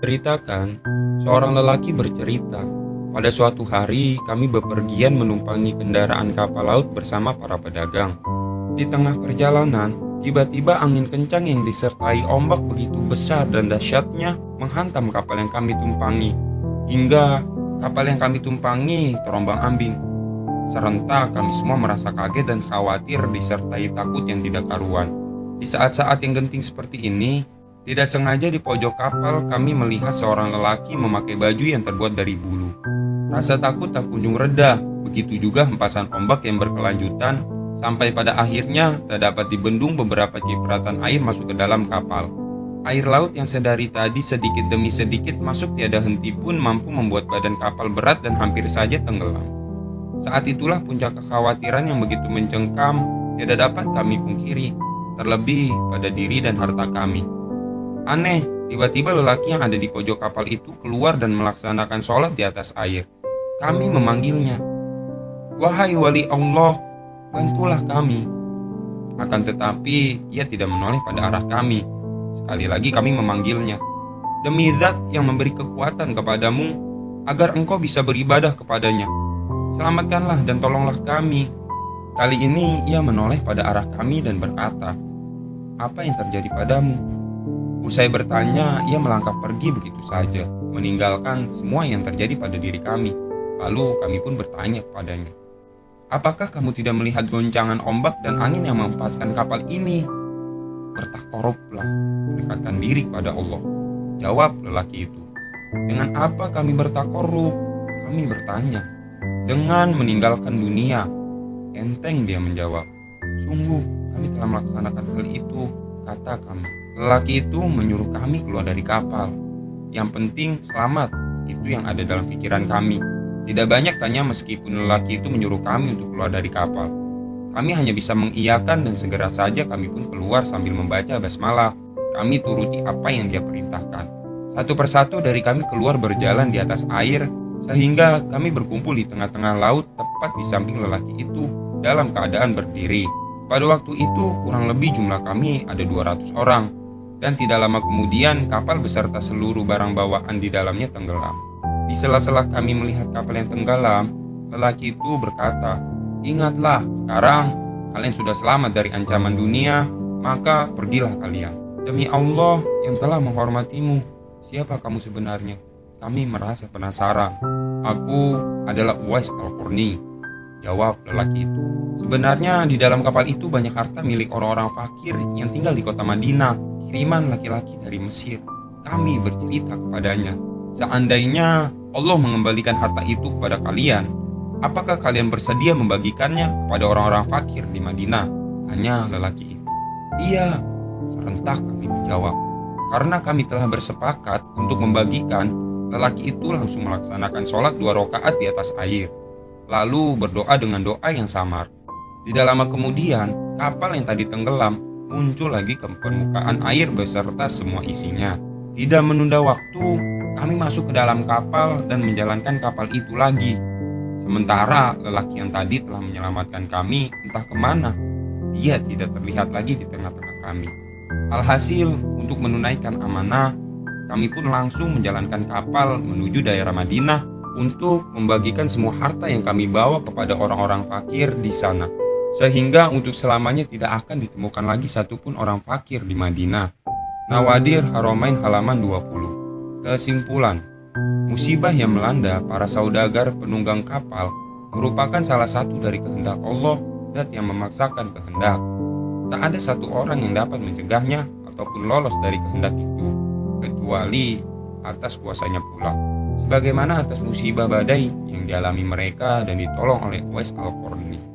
Ceritakan, seorang lelaki bercerita, pada suatu hari kami bepergian menumpangi kendaraan kapal laut bersama para pedagang. Di tengah perjalanan, tiba-tiba angin kencang yang disertai ombak begitu besar dan dahsyatnya menghantam kapal yang kami tumpangi. Hingga kapal yang kami tumpangi terombang-ambing. Serentak kami semua merasa kaget dan khawatir disertai takut yang tidak karuan. Di saat-saat yang genting seperti ini, tidak sengaja di pojok kapal kami melihat seorang lelaki memakai baju yang terbuat dari bulu. Rasa takut tak kunjung reda, begitu juga hempasan ombak yang berkelanjutan, sampai pada akhirnya tak dapat dibendung beberapa cipratan air masuk ke dalam kapal. Air laut yang sedari tadi sedikit demi sedikit masuk tiada henti pun mampu membuat badan kapal berat dan hampir saja tenggelam. Saat itulah puncak kekhawatiran yang begitu mencengkam tidak dapat kami pungkiri, terlebih pada diri dan harta kami. Aneh, tiba-tiba lelaki yang ada di pojok kapal itu keluar dan melaksanakan sholat di atas air. Kami memanggilnya, "Wahai wali Allah, bantulah kami." Akan tetapi, ia tidak menoleh pada arah kami. Sekali lagi kami memanggilnya, "Demi Zat yang memberi kekuatan kepadamu, agar engkau bisa beribadah kepadanya, selamatkanlah dan tolonglah kami." Kali ini ia menoleh pada arah kami dan berkata, "Apa yang terjadi padamu?" Usai bertanya, ia melangkah pergi begitu saja, meninggalkan semua yang terjadi pada diri kami. Lalu kami pun bertanya kepadanya, "Apakah kamu tidak melihat goncangan ombak dan angin yang menghempaskan kapal ini?" "Bertakorublah, mendekatkan diri kepada Allah," jawab lelaki itu. "Dengan apa kami bertakorub?" Kami bertanya. "Dengan meninggalkan dunia." Enteng dia menjawab. "Sungguh kami telah melaksanakan hal itu," kata kami. Lelaki itu menyuruh kami keluar dari kapal. Yang penting selamat, itu yang ada dalam pikiran kami. Tidak banyak tanya meskipun lelaki itu menyuruh kami untuk keluar dari kapal. Kami hanya bisa mengiyakan dan segera saja kami pun keluar sambil membaca basmalah. Kami turuti apa yang dia perintahkan. Satu persatu dari kami keluar berjalan di atas air, sehingga kami berkumpul di tengah-tengah laut tepat di samping lelaki itu dalam keadaan berdiri. Pada waktu itu kurang lebih jumlah kami ada 200 orang. Dan tidak lama kemudian kapal beserta seluruh barang bawaan di dalamnya tenggelam. Di sela-sela kami melihat kapal yang tenggelam, lelaki itu berkata, "Ingatlah, sekarang kalian sudah selamat dari ancaman dunia, maka pergilah kalian. Demi Allah yang telah menghormatimu, siapa kamu sebenarnya?" Kami merasa penasaran. "Aku adalah Uwais Al-Qarni," jawab lelaki itu. "Sebenarnya di dalam kapal itu banyak harta milik orang-orang fakir yang tinggal di kota Madinah, kiriman laki-laki dari Mesir." Kami bercerita kepadanya, "Seandainya Allah mengembalikan harta itu kepada kalian, apakah kalian bersedia membagikannya kepada orang-orang fakir di Madinah?" Tanya lelaki itu. "Iya," serentak kami menjawab. Karena kami telah bersepakat untuk membagikan, lelaki itu langsung melaksanakan sholat 2 rakaat di atas air, lalu berdoa dengan doa yang samar. Tidak lama kemudian, kapal yang tadi tenggelam muncul lagi ke permukaan air beserta semua isinya. Tidak menunda waktu, kami masuk ke dalam kapal dan menjalankan kapal itu lagi. Sementara lelaki yang tadi telah menyelamatkan kami entah kemana. Dia tidak terlihat lagi di tengah-tengah kami. Alhasil, untuk menunaikan amanah, kami pun langsung menjalankan kapal menuju daerah Madinah untuk membagikan semua harta yang kami bawa kepada orang-orang fakir di sana. Sehingga untuk selamanya tidak akan ditemukan lagi satupun orang fakir di Madinah. Nawadir Haramain halaman 20. Kesimpulan, musibah yang melanda para saudagar penunggang kapal merupakan salah satu dari kehendak Allah dan yang memaksakan kehendak. Tak ada satu orang yang dapat mencegahnya ataupun lolos dari kehendak itu, kecuali atas kuasanya pula. Sebagaimana atas musibah badai yang dialami mereka dan ditolong oleh Uwais Al-Qarni.